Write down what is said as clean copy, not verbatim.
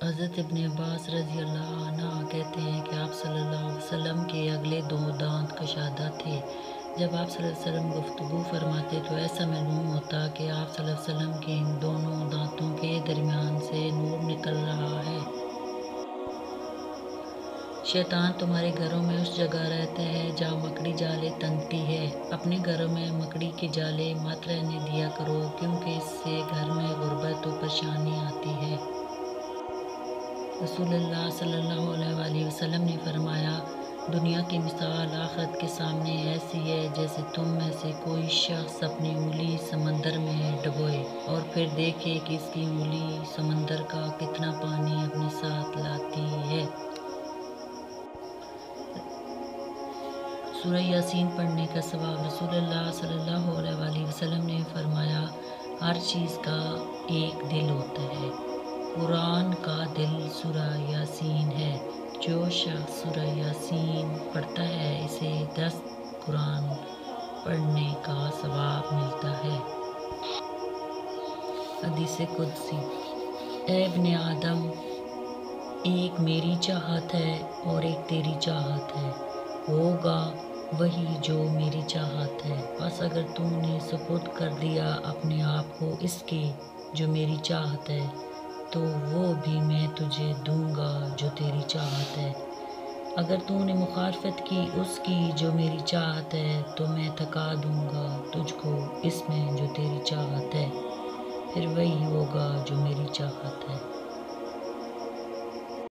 حضرت ابن عباس رضی اللہ عنہ کہتے ہیں کہ آپ صلی اللہ علیہ وسلم کے اگلے 2 دانت کشادہ تھے۔ جب آپ صلی اللہ علیہ وسلم گفتگو فرماتے تو ایسا معلوم ہوتا کہ آپ صلی اللہ علیہ وسلم کے ان دونوں دانتوں کے درمیان سے نور نکل رہا ہے۔ شیطان تمہارے گھروں میں اس جگہ رہتا ہے جہاں مکڑی جالے تنتی ہے۔ اپنے گھروں میں مکڑی کے جالے مت رہنے دیا کرو، کیونکہ اس سے گھر میں غربت و پریشانی آتی ہے۔ رسول اللہ صلی اللہ علیہ وآلہ وسلم نے فرمایا، دنیا کی مثال آخرت کے سامنے ایسی ہے جیسے تم میں سے کوئی شخص اپنی انگلی سمندر میں ڈبوئے اور پھر دیکھے کہ اس کی انگلی سمندر کا کتنا پانی اپنے ساتھ لاتی ہے۔ سورہ یاسین پڑھنے کا ثواب۔ رسول اللہ صلی اللہ علیہ وآلہ وسلم نے فرمایا، ہر چیز کا ایک دل ہوتا ہے۔ قرآن کا دل سورہ یاسین ہے۔ جو شخص سورہ یاسین پڑھتا ہے اسے 10 قرآن پڑھنے کا ثواب ملتا ہے۔ حدیث قدسی۔ اے ابن آدم، ایک میری چاہت ہے اور ایک تیری چاہت ہے، ہوگا وہی جو میری چاہت ہے، بس اگر تو نے سپرد کر دیا اپنے آپ کو اس کے جو میری چاہت ہے تو وہ بھی میں تجھے دوں گا جو تیری چاہت ہے۔ اگر تو نے مخالفت کی اس کی جو میری چاہت ہے تو میں تھکا دوں گا تجھ کو اس میں جو تیری چاہت ہے، پھر وہی ہوگا جو میری چاہت ہے۔